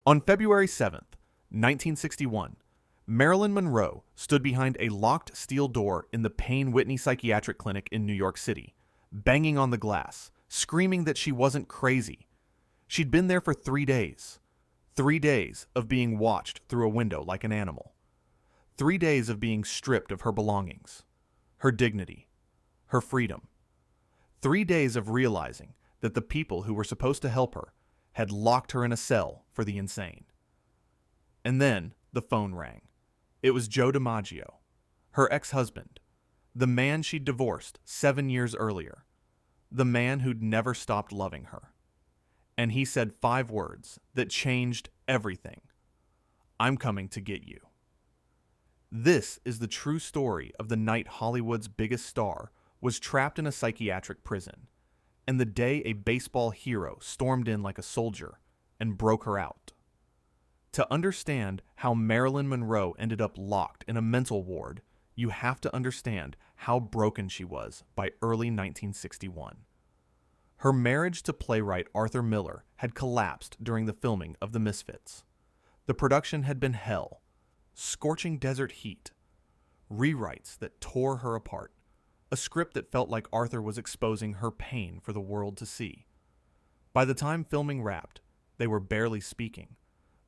On February 7th, 1961, Marilyn Monroe stood behind a locked steel door in the Payne Whitney psychiatric clinic in New York City, banging on the glass, screaming that she wasn't crazy. She'd been there for 3 days. 3 days of being watched through a window like an animal. 3 days of being stripped of her belongings, her dignity, her freedom. 3 days of realizing that the people who were supposed to help her had locked her in a cell for the insane. And then the phone rang. It was Joe DiMaggio, her ex-husband, the man she'd divorced 7 years earlier, the man who'd never stopped loving her. And he said 5 words that changed everything. "I'm coming to get you." This is the true story of the night Hollywood's biggest star was trapped in a psychiatric prison, and the day a baseball hero stormed in like a soldier and broke her out. To understand how Marilyn Monroe ended up locked in a mental ward, you have to understand how broken she was by early 1961. Her marriage to playwright Arthur Miller had collapsed during the filming of The Misfits. The production had been hell, scorching desert heat, rewrites that tore her apart, a script that felt like Arthur was exposing her pain for the world to see. By the time filming wrapped, they were barely speaking.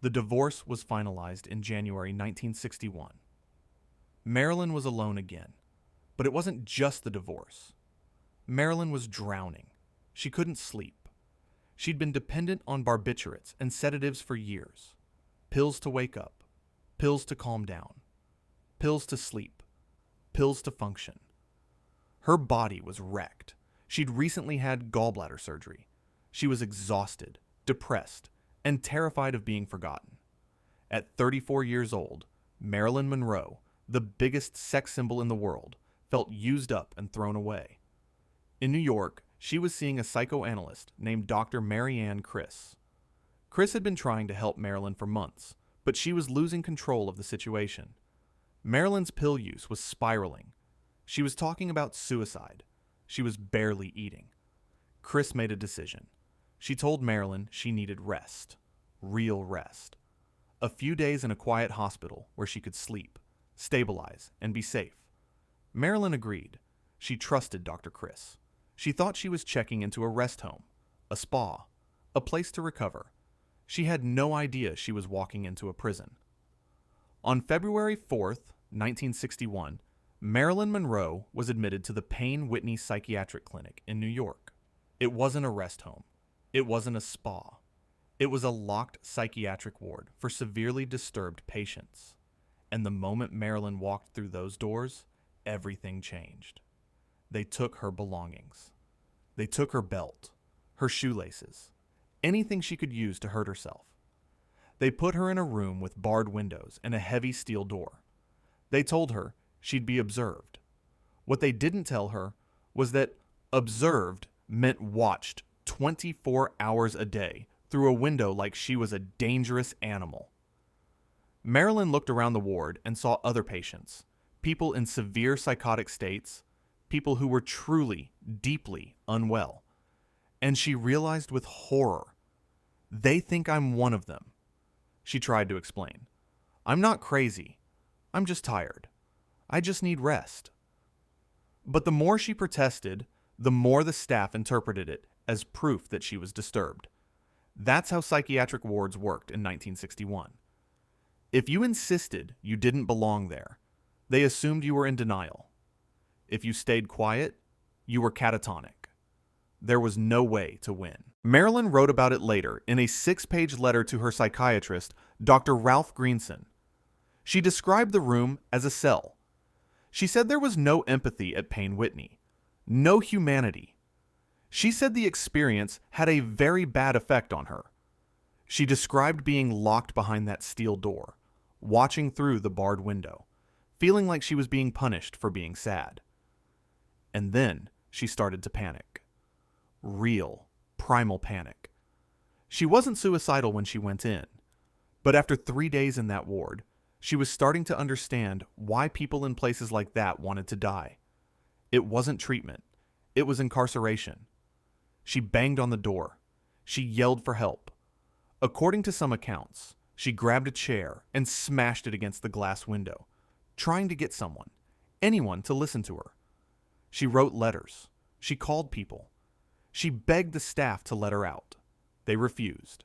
The divorce was finalized in January 1961. Marilyn was alone again, but it wasn't just the divorce. Marilyn was drowning. She couldn't sleep. She'd been dependent on barbiturates and sedatives for years. Pills to wake up, pills to calm down, pills to sleep, pills to function. Her body was wrecked. She'd recently had gallbladder surgery. She was exhausted, depressed, and terrified of being forgotten. At 34 years old, Marilyn Monroe, the biggest sex symbol in the world, felt used up and thrown away. In New York, she was seeing a psychoanalyst named Dr. Marianne Criss. Criss had been trying to help Marilyn for months, but she was losing control of the situation. Marilyn's pill use was spiraling. She was talking about suicide. She was barely eating. Criss made a decision. She told Marilyn she needed rest. Real rest. A few days in a quiet hospital where she could sleep, stabilize, and be safe. Marilyn agreed. She trusted Dr. Criss. She thought she was checking into a rest home, a spa, a place to recover. She had no idea she was walking into a prison. On February 4th, 1961, Marilyn Monroe was admitted to the Payne Whitney psychiatric clinic in New York. It wasn't a rest home. It wasn't a spa. It was a locked psychiatric ward for severely disturbed patients. And the moment Marilyn walked through those doors, everything changed. They took her belongings. They took her belt, her shoelaces, anything she could use to hurt herself. They put her in a room with barred windows and a heavy steel door. They told her she'd be observed. What they didn't tell her was that observed meant watched 24 hours a day through a window like she was a dangerous animal. Marilyn looked around the ward and saw other patients, people in severe psychotic states, people who were truly, deeply unwell. And she realized with horror, they think I'm one of them. She tried to explain. I'm not crazy. I'm just tired. I just need rest. But the more she protested, the more the staff interpreted it as proof that she was disturbed. That's how psychiatric wards worked in 1961. If you insisted you didn't belong there, they assumed you were in denial. If you stayed quiet, you were catatonic. There was no way to win. Marilyn wrote about it later in a 6-page letter to her psychiatrist, Dr. Ralph Greenson. She described the room as a cell. She said there was no empathy at Payne Whitney, no humanity. She said the experience had a very bad effect on her. She described being locked behind that steel door, watching through the barred window, feeling like she was being punished for being sad. And then she started to panic. Real, primal panic. She wasn't suicidal when she went in, but after 3 days in that ward, she was starting to understand why people in places like that wanted to die. It wasn't treatment. It was incarceration. She banged on the door. She yelled for help. According to some accounts, she grabbed a chair and smashed it against the glass window, trying to get someone, anyone, to listen to her. She wrote letters. She called people. She begged the staff to let her out. They refused.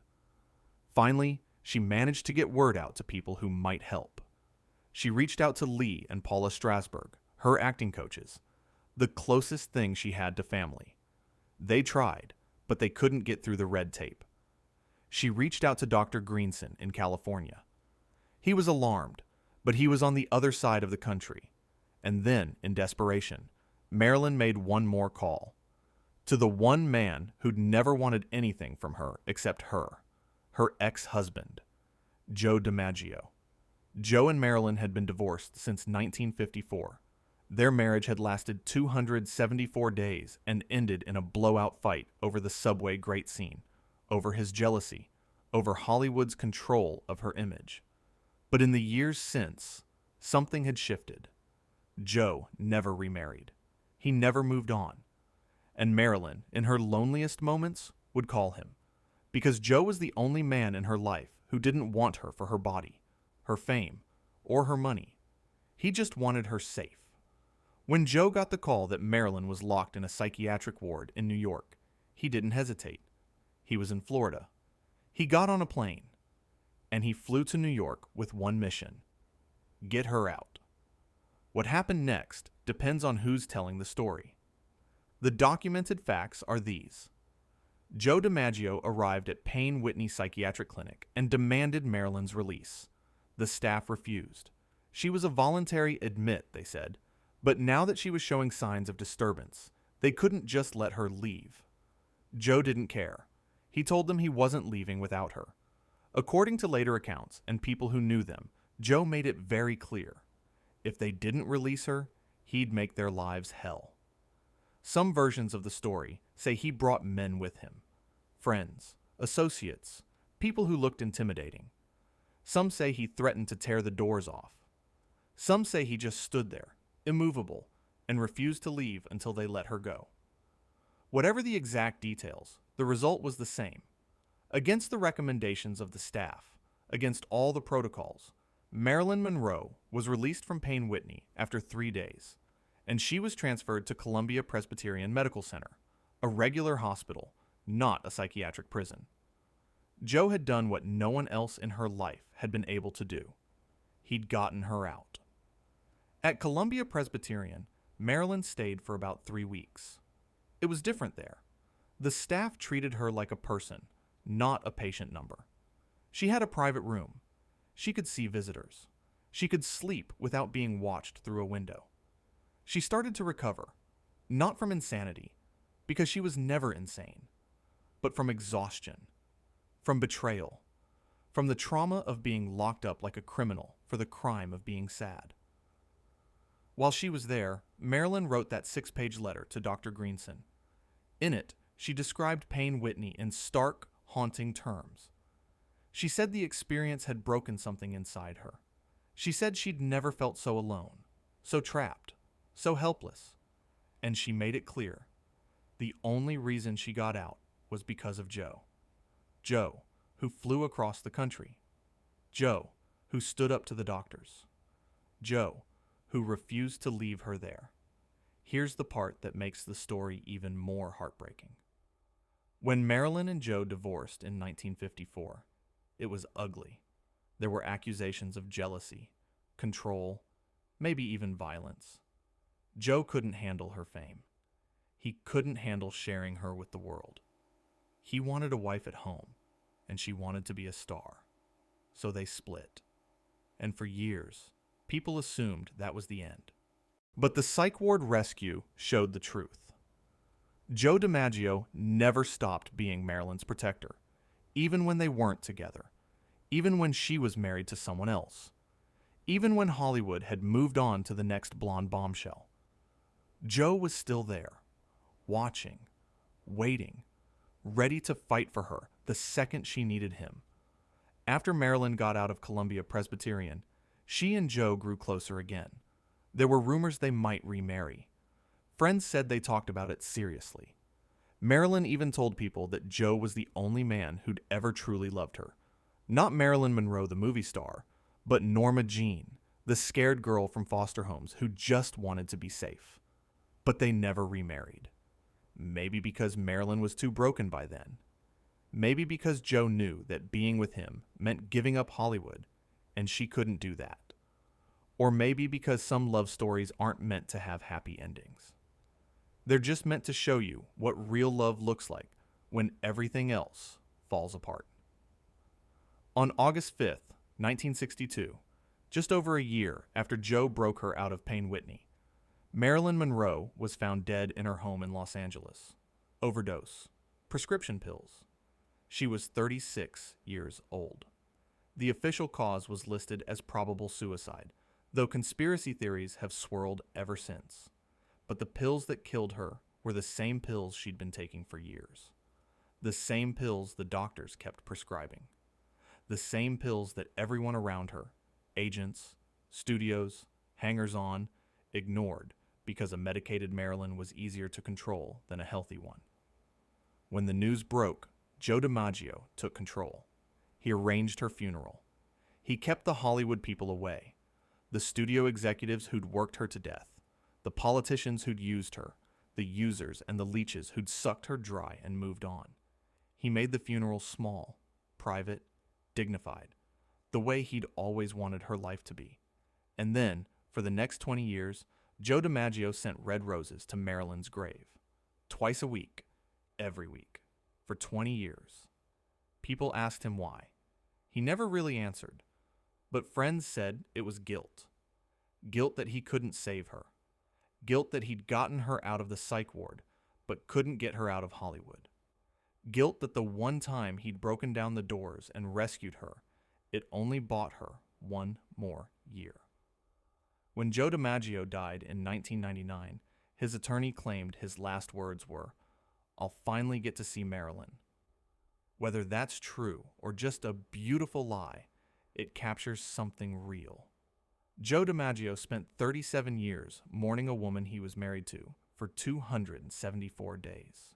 Finally, she managed to get word out to people who might help. She reached out to Lee and Paula Strasberg, her acting coaches, the closest thing she had to family. They tried, but they couldn't get through the red tape. She reached out to Dr. Greenson in California. He was alarmed, but he was on the other side of the country. And then, in desperation, Marilyn made one more call. To the one man who'd never wanted anything from her except her ex-husband, Joe DiMaggio. Joe and Marilyn had been divorced since 1954. Their marriage had lasted 274 days and ended in a blowout fight over the subway great scene, over his jealousy, over Hollywood's control of her image. But in the years since, something had shifted. Joe never remarried. He never moved on. And Marilyn, in her loneliest moments, would call him, because Joe was the only man in her life who didn't want her for her body, her fame, or her money. He just wanted her safe. When Joe got the call that Marilyn was locked in a psychiatric ward in New York, he didn't hesitate. He was in Florida. He got on a plane, and he flew to New York with one mission: get her out. What happened next depends on who's telling the story. The documented facts are these. Joe DiMaggio arrived at Payne Whitney Psychiatric Clinic and demanded Marilyn's release. The staff refused. She was a voluntary admit, they said, but now that she was showing signs of disturbance, they couldn't just let her leave. Joe didn't care. He told them he wasn't leaving without her. According to later accounts and people who knew them, Joe made it very clear. If they didn't release her, he'd make their lives hell. Some versions of the story say he brought men with him. Friends, associates, people who looked intimidating. Some say he threatened to tear the doors off. Some say he just stood there, immovable, and refused to leave until they let her go. Whatever the exact details, the result was the same. Against the recommendations of the staff, against all the protocols, Marilyn Monroe was released from Payne Whitney after 3 days, and she was transferred to Columbia Presbyterian Medical Center, a regular hospital, not a psychiatric prison. Joe had done what no one else in her life had been able to do. He'd gotten her out. At Columbia Presbyterian, Marilyn stayed for about 3 weeks. It was different there. The staff treated her like a person, not a patient number. She had a private room. She could see visitors. She could sleep without being watched through a window. She started to recover, not from insanity, because she was never insane, but from exhaustion, from betrayal, from the trauma of being locked up like a criminal for the crime of being sad. While she was there, Marilyn wrote that 6-page letter to Dr. Greenson. In it, she described Payne Whitney in stark, haunting terms. She said the experience had broken something inside her. She said she'd never felt so alone, so trapped, so helpless. And she made it clear. The only reason she got out was because of Joe. Joe, who flew across the country. Joe, who stood up to the doctors. Joe, who refused to leave her there. Here's the part that makes the story even more heartbreaking. When Marilyn and Joe divorced in 1954, it was ugly. There were accusations of jealousy, control, maybe even violence. Joe couldn't handle her fame. He couldn't handle sharing her with the world. He wanted a wife at home, and she wanted to be a star. So they split. And for years, people assumed that was the end. But the psych ward rescue showed the truth. Joe DiMaggio never stopped being Marilyn's protector, even when they weren't together, even when she was married to someone else, even when Hollywood had moved on to the next blonde bombshell. Joe was still there, watching, waiting, ready to fight for her the second she needed him. After Marilyn got out of Columbia Presbyterian, she and Joe grew closer again. There were rumors they might remarry. Friends said they talked about it seriously. Marilyn even told people that Joe was the only man who'd ever truly loved her. Not Marilyn Monroe, the movie star, but Norma Jean, the scared girl from foster homes who just wanted to be safe. But they never remarried. Maybe because Marilyn was too broken by then. Maybe because Joe knew that being with him meant giving up Hollywood, and she couldn't do that. Or maybe because some love stories aren't meant to have happy endings. They're just meant to show you what real love looks like when everything else falls apart. On August 5th, 1962, just over a year after Joe broke her out of Payne Whitney, Marilyn Monroe was found dead in her home in Los Angeles. Overdose. Prescription pills. She was 36 years old. The official cause was listed as probable suicide, though conspiracy theories have swirled ever since. But the pills that killed her were the same pills she'd been taking for years. The same pills the doctors kept prescribing. The same pills that everyone around her, agents, studios, hangers-on, ignored because a medicated Marilyn was easier to control than a healthy one. When the news broke, Joe DiMaggio took control. He arranged her funeral. He kept the Hollywood people away, the studio executives who'd worked her to death, the politicians who'd used her, the users and the leeches who'd sucked her dry and moved on. He made the funeral small, private, dignified, the way he'd always wanted her life to be. And then, for the next 20 years, Joe DiMaggio sent red roses to Marilyn's grave. Twice a week, every week, for 20 years. People asked him why. He never really answered, but friends said it was guilt. Guilt that he couldn't save her. Guilt that he'd gotten her out of the psych ward, but couldn't get her out of Hollywood. Guilt that the one time he'd broken down the doors and rescued her, it only bought her one more year. When Joe DiMaggio died in 1999, his attorney claimed his last words were, "I'll finally get to see Marilyn." Whether that's true or just a beautiful lie, it captures something real. Joe DiMaggio spent 37 years mourning a woman he was married to for 274 days.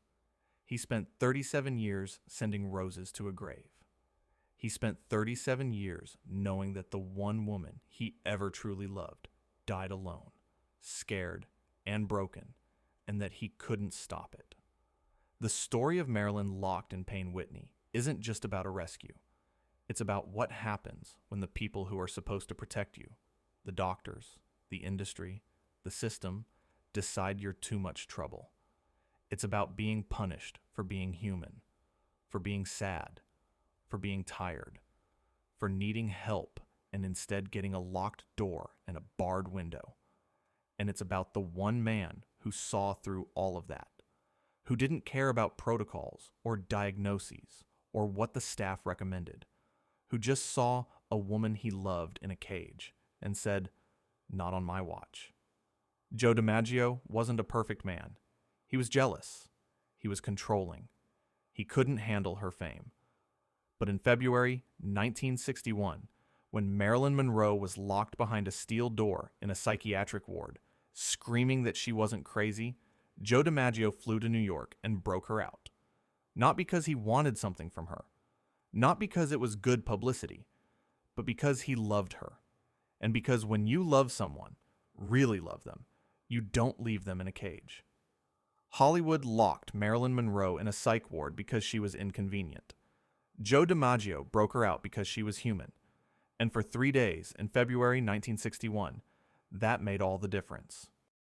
He spent 37 years sending roses to a grave. He spent 37 years knowing that the one woman he ever truly loved died alone, scared and broken, and that he couldn't stop it. The story of Marilyn locked in Payne Whitney isn't just about a rescue. It's about what happens when the people who are supposed to protect you, the doctors, the industry, the system, decide you're too much trouble. It's about being punished for being human, for being sad, for being tired, for needing help and instead getting a locked door and a barred window. And it's about the one man who saw through all of that, who didn't care about protocols or diagnoses or what the staff recommended, who just saw a woman he loved in a cage and said, "Not on my watch." Joe DiMaggio wasn't a perfect man. He was jealous. He was controlling. He couldn't handle her fame. But in February 1961, when Marilyn Monroe was locked behind a steel door in a psychiatric ward, screaming that she wasn't crazy, Joe DiMaggio flew to New York and broke her out. Not because he wanted something from her, not because it was good publicity, but because he loved her. And because when you love someone, really love them, you don't leave them in a cage. Hollywood locked Marilyn Monroe in a psych ward because she was inconvenient. Joe DiMaggio broke her out because she was human. And for 3 days in February 1961, that made all the difference.